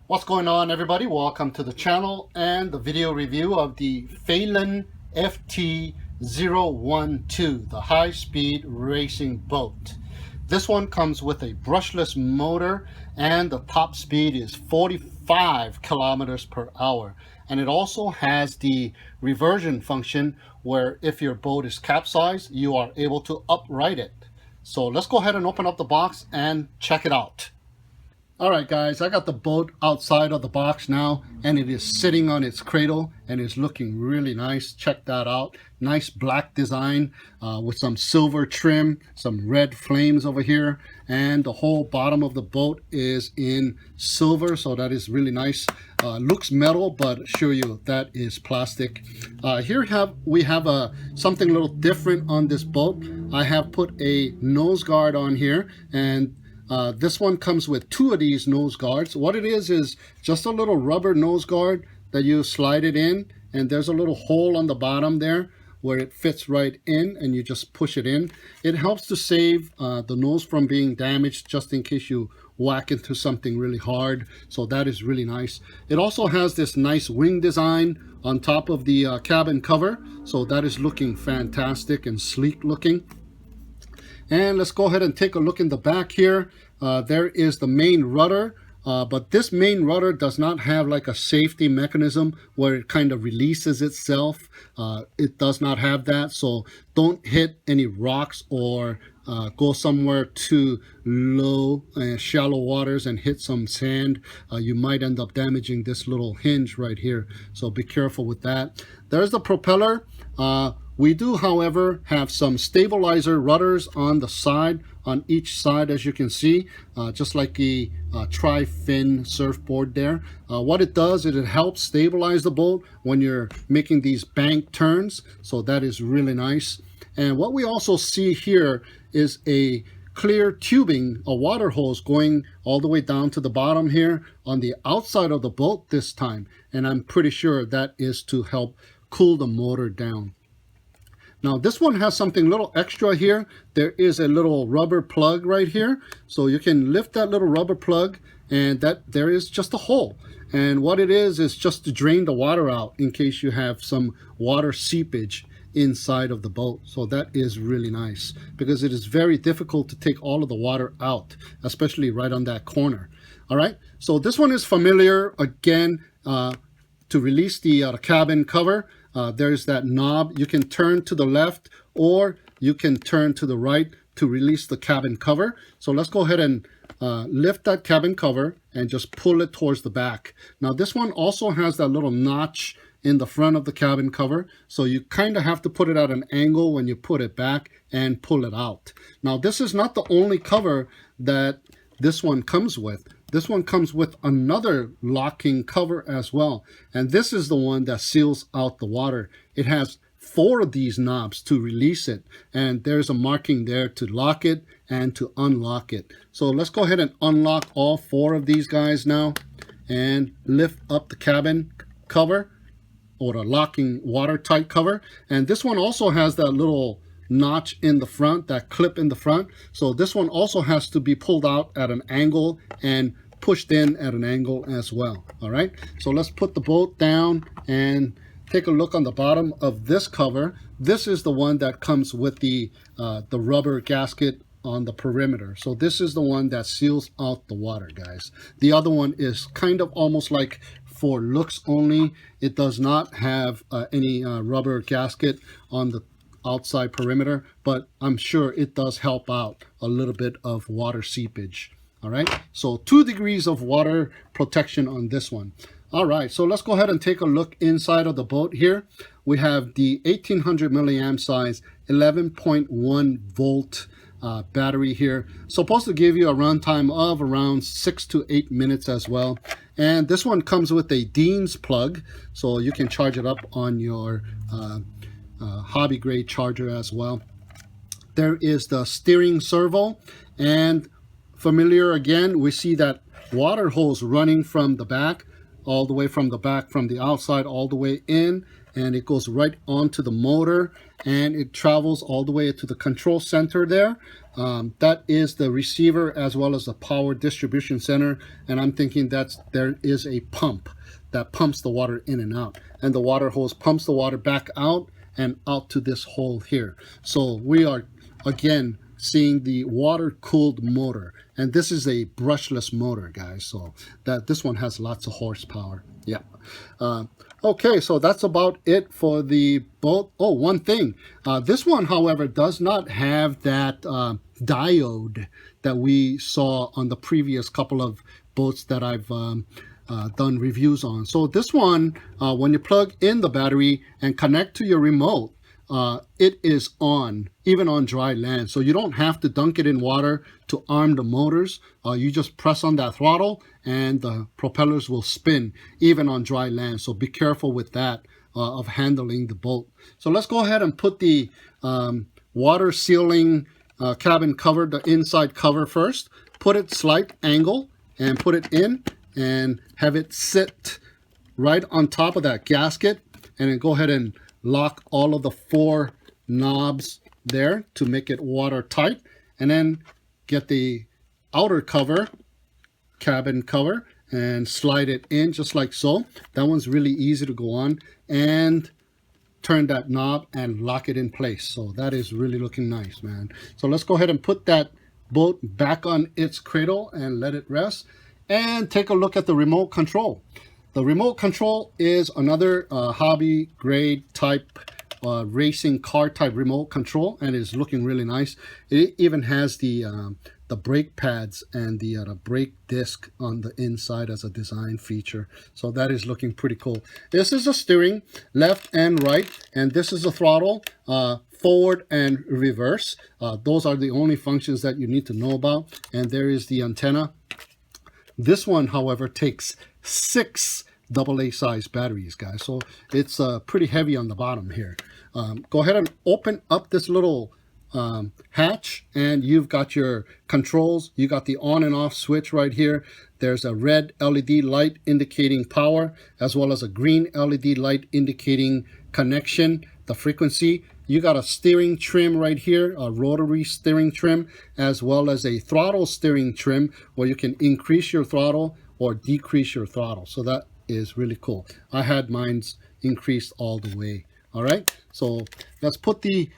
What's going on, everybody? Welcome to the channel and the video review of the FeiLun FT012, the high-speed racing boat. This one comes with a brushless motor and the top speed is 45 kilometers per hour. And it also has the reversion function where if your boat is capsized, you are able to upright it. So let's go ahead and open up the box and check it out. Alright guys, I got the boat outside of the box now and it is sitting on its cradle and is looking really nice. Check that out. Nice black design with some silver trim, some red flames over here, and the whole bottom of the boat is in silver, so that is really nice. Looks metal, but assure you that is plastic. Here we have something a little different on this boat. I have put a nose guard on here, and this one comes with two of these nose guards. What it is just a little rubber nose guard that you slide it in, and there's a little hole on the bottom there where it fits right in, and you just push it in. It helps to save the nose from being damaged just in case you whack into something really hard. So that is really nice. It also has this nice wing design on top of the cabin cover, so that is looking fantastic and sleek looking. And let's go ahead and take a look in the back here. There is the main rudder, but this main rudder does not have like a safety mechanism where it kind of releases itself. It does not have that, so don't hit any rocks or go somewhere too low, shallow waters and hit some sand. You might end up damaging this little hinge right here, so be careful with that. There's the propeller. We do, however, have some stabilizer rudders on the side, on each side, as you can see, just like the tri-fin surfboard there. What it does is it helps stabilize the boat when you're making these bank turns, so that is really nice. And what we also see here is a clear tubing, a water hose going all the way down to the bottom here on the outside of the boat this time. And I'm pretty sure that is to help cool the motor down. Now this one has something a little extra here. There is a little rubber plug right here. So you can lift that little rubber plug and there is just a hole. And what it is just to drain the water out in case you have some water seepage inside of the boat. So that is really nice because it is very difficult to take all of the water out, especially right on that corner. All right, so this one is familiar. Again, to release the cabin cover, there's that knob. You can turn to the left or you can turn to the right to release the cabin cover. So let's go ahead and lift that cabin cover and just pull it towards the back. Now this one also has that little notch in the front of the cabin cover, so you kind of have to put it at an angle when you put it back and pull it out. Now this is not the only cover that this one comes with. This one comes with another locking cover as well, and this is the one that seals out the water. It has 4 of these knobs to release it, and there's a marking there to lock it and to unlock it. So let's go ahead and unlock all 4 of these guys now and lift up the cabin cover, or the locking watertight cover. And this one also has that little notch in the front, that clip in the front. So this one also has to be pulled out at an angle and pushed in at an angle as well. All right, so let's put the boat down and take a look on the bottom of this cover. This is the one that comes with the rubber gasket on the perimeter. So this is the one that seals out the water, guys. The other one is kind of almost like for looks only. It does not have any rubber gasket on the outside perimeter, but I'm sure it does help out a little bit of water seepage. All right, so 2 degrees of water protection on this one. All right, so let's go ahead and take a look inside of the boat here. We have the 1800 milliamp size 11.1 volt battery here, supposed to give you a runtime of around 6 to 8 minutes as well. And this one comes with a Dean's plug, so you can charge it up on your hobby grade charger as well. There is the steering servo, and familiar again, we see that water hose running from the back, all the way from the back, from the outside all the way in. and it goes right onto the motor, and it travels all the way to the control center there. That is the receiver as well as the power distribution center, and I'm thinking there is a pump that pumps the water in and out, and the water hose pumps the water back out and out to this hole here. So we are again seeing the water cooled motor, and this is a brushless motor, guys, so that this one has lots of horsepower. Yeah. Okay, so that's about it for the boat. Oh, one thing, this one however does not have that diode that we saw on the previous couple of boats that I've done reviews on. So this one, when you plug in the battery and connect to your remote, it is on, even on dry land. So you don't have to dunk it in water to arm the motors. You just press on that throttle and the propellers will spin even on dry land. So be careful with that of handling the boat. So let's go ahead and put the water sealing cabin cover, the inside cover first. Put it slight angle and put it in and have it sit right on top of that gasket, and then go ahead and lock all of the 4 knobs there to make it watertight, and then get the outer cover, cabin cover, and slide it in just like so. That one's really easy to go on, and turn that knob and lock it in place. So that is really looking nice, man. So let's go ahead and put that boat back on its cradle and let it rest, and take a look at the remote control. The remote control is another hobby grade type racing car type remote control, and is looking really nice. It even has the brake pads and the brake disc on the inside as a design feature. So that is looking pretty cool. This is a steering, left and right, and this is a throttle, forward and reverse. Those are the only functions that you need to know about. And there is the antenna. This one, however, takes 6 AA size batteries, guys, so it's pretty heavy on the bottom here. Go ahead and open up this little hatch, and you've got your controls. You got the on and off switch right here. There's a red LED light indicating power, as well as a green LED light indicating connection, the frequency. You got a steering trim right here, a rotary steering trim, as well as a throttle steering trim where you can increase your throttle or decrease your throttle. So that is really cool. I had mine's increased all the way. All right, so let's put the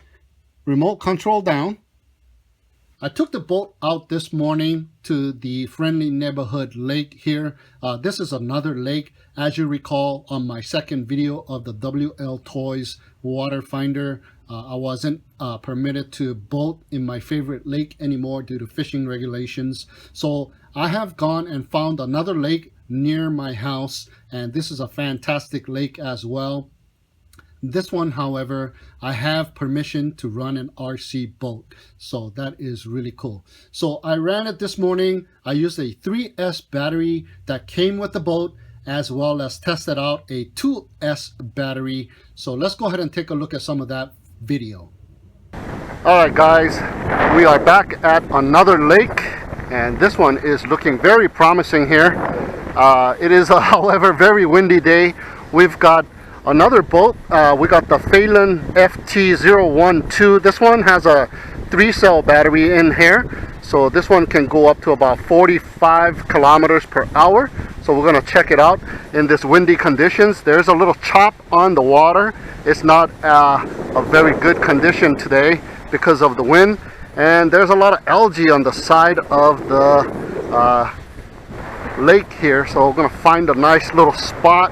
remote control down. I took the boat out this morning to the friendly neighborhood lake here. This is another lake. As you recall, on my second video of the WL Toys water finder, I wasn't permitted to boat in my favorite lake anymore due to fishing regulations. So I have gone and found another lake near my house, and this is a fantastic lake as well. This one, however, I have permission to run an RC boat, so that is really cool. So I ran it this morning. I used a 3S battery that came with the boat, as well as tested out a 2S battery. So let's go ahead and take a look at some of that video. All right, guys, we are back at another lake, and this one is looking very promising here. It is, however, very windy day. We've got another boat. We got the FeiLun FT012. This one has a 3-cell battery in here, so this one can go up to about 45 kilometers per hour. So we're going to check it out in this windy conditions. There's a little chop on the water. It's not a very good condition today because of the wind, and there's a lot of algae on the side of the lake here. So we're going to find a nice little spot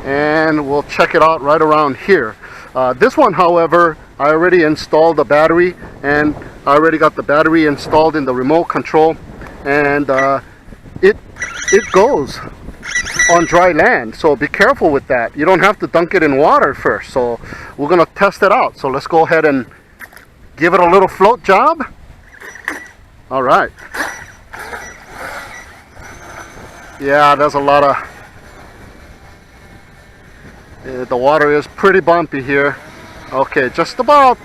and we'll check it out right around here. This one, however, I already installed the battery, and I already got the battery installed in the remote control, and it goes on dry land, so be careful with that. You don't have to dunk it in water first. So we're gonna test it out. So let's go ahead and give it a little float job. All right. Yeah, there's a lot of the water is pretty bumpy here. Okay, just about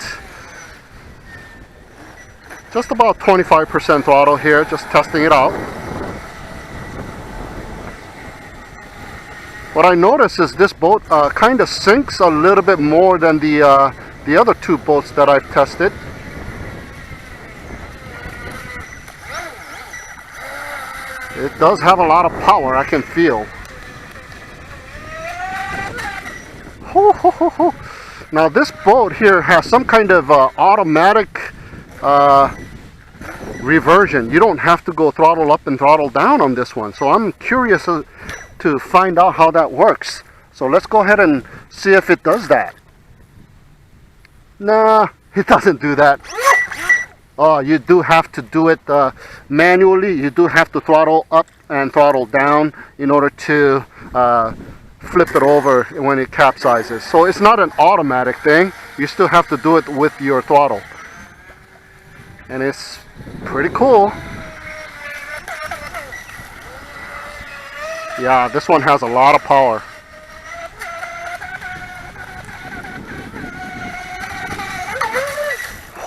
25% throttle here, just testing it out. What I notice is this boat kind of sinks a little bit more than the other two boats that I've tested. It does have a lot of power, I can feel. Ho, ho, ho, ho. Now this boat here has some kind of automatic reversion. You don't have to go throttle up and throttle down on this one. So I'm curious to find out how that works. So let's go ahead and see if it does that. Nah, it doesn't do that. Oh, you do have to do it manually. You do have to throttle up and throttle down in order to flip it over when it capsizes. So it's not an automatic thing. You still have to do it with your throttle. And it's pretty cool. Yeah, this one has a lot of power.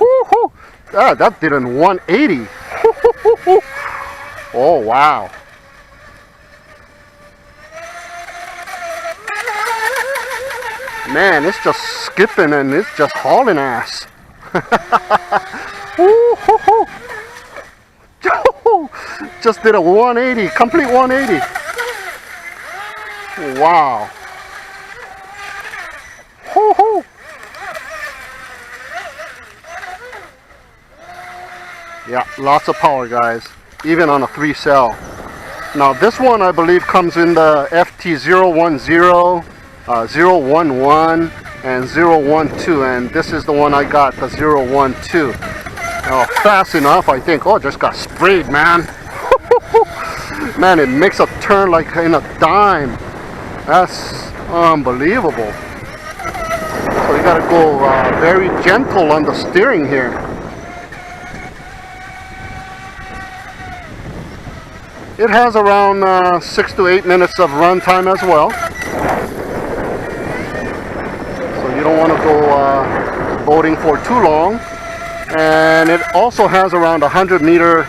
Woo-hoo. That did in 180. Oh, wow. Man, it's just skipping and it's just hauling ass. Just did a 180, complete 180. Wow. Yeah, lots of power, guys, even on a 3-cell. Now this one I believe comes in the FT010, 011 and 012, and this is the one I got, the 012. Oh, fast enough, I think. Oh, just got sprayed, man. Man, it makes a turn like in a dime. That's unbelievable. So you gotta go very gentle on the steering here. It has around 6 to 8 minutes of run time as well. So you don't want to go boating for too long. And it also has around 100-meter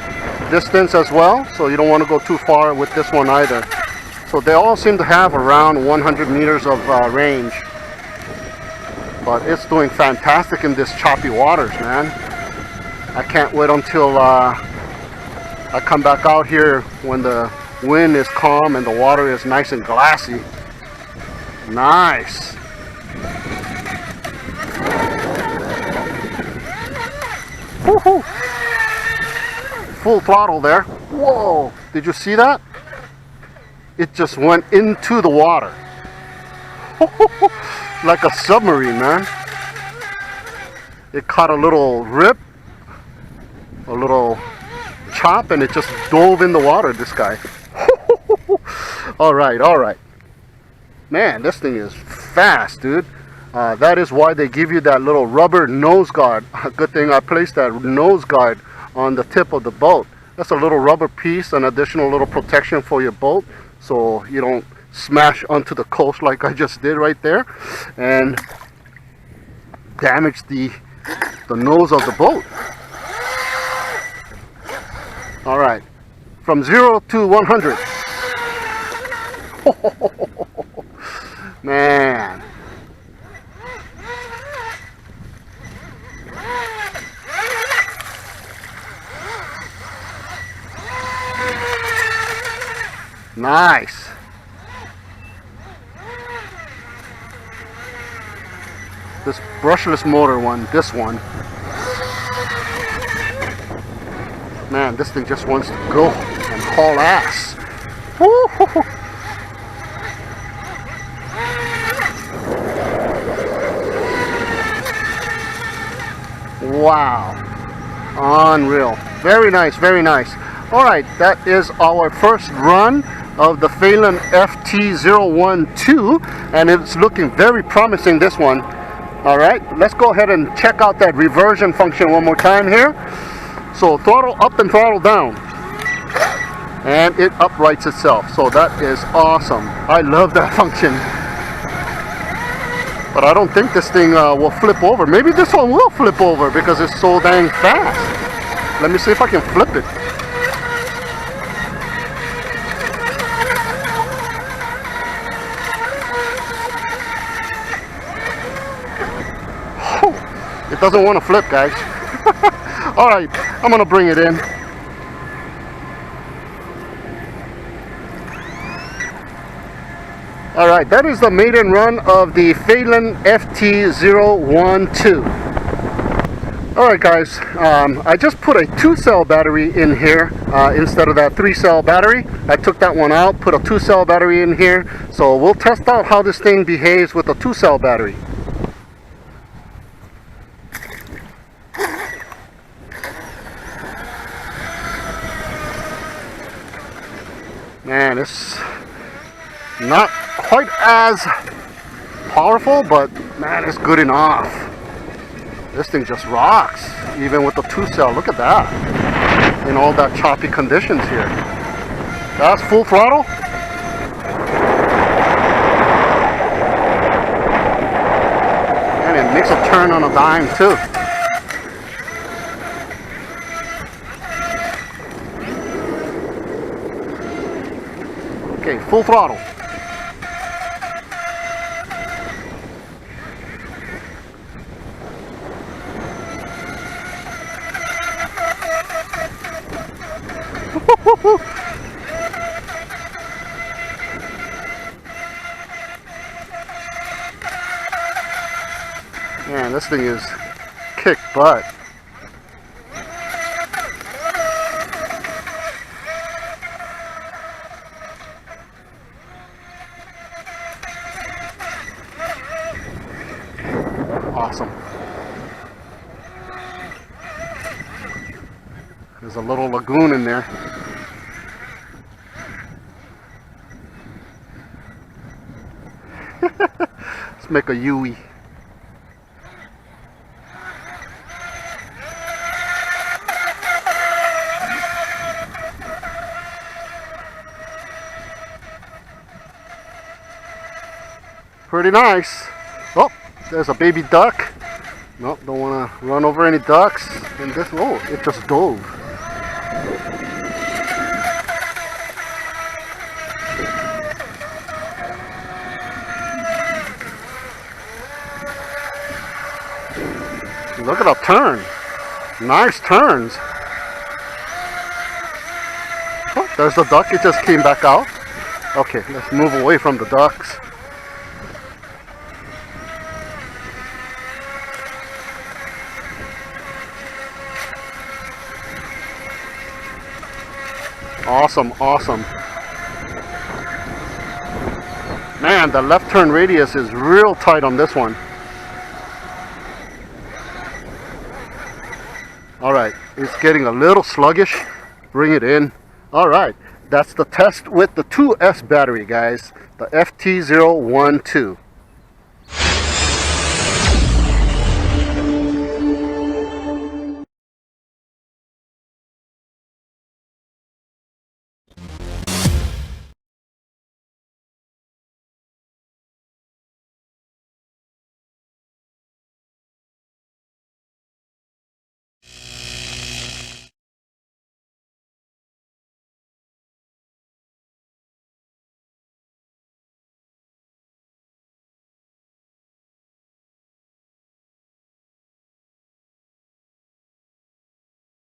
distance as well. So you don't want to go too far with this one either. So they all seem to have around 100 meters of range. But it's doing fantastic in this choppy waters, man. I can't wait until I come back out here when the wind is calm and the water is nice and glassy. Nice. Woohoo! Full throttle there. Whoa! Did you see that? It just went into the water. Like a submarine, man. It caught a little rip, a little chop, and it just dove in the water, this guy. All right. Man, this thing is fast, dude. That is why they give you that little rubber nose guard. Good thing I placed that nose guard on the tip of the boat. That's a little rubber piece, an additional little protection for your boat, so you don't smash onto the coast like I just did right there and damage the nose of the boat. All right, from 0 to 100. Man. Nice. This brushless motor one, this one. Man, this thing just wants to go and haul ass. Woo-hoo-hoo. Wow. Unreal. Very nice, very nice. All right, that is our first run of the FeiLun FT012, and it's looking very promising, this one. All right, let's go ahead and check out that reversion function one more time here. So throttle up and throttle down, and it uprights itself. So that is awesome. I love that function. But I don't think this thing will flip over. Maybe this one will flip over because it's so dang fast. Let me see if I can flip it. It doesn't want to flip, guys. Alright, I'm gonna bring it in. Alright, that is the maiden run of the FeiLun FT012. Alright guys, I just put a 2-cell battery in here instead of that 3-cell battery. I took that one out, put a 2-cell battery in here. So we'll test out how this thing behaves with a 2-cell battery. Man, it's not quite as powerful, but man, it's good enough. This thing just rocks, even with the 2-cell. Look at that, in all that choppy conditions here. That's full throttle. And it makes a turn on a dime too. Okay, full throttle. Man, this thing is kick butt. Awesome. There's a little lagoon in there. Let's make a Yui. Pretty nice. Oh, there's a baby duck. Nope, don't want to run over any ducks. And this, oh, it just dove. Look at that turn. Nice turns. Oh, there's the duck. It just came back out. Okay, let's move away from the ducks. Awesome, awesome. Man, the left turn radius is real tight on this one. Alright, it's getting a little sluggish. Bring it in. Alright, that's the test with the 2S battery, guys. The FT012.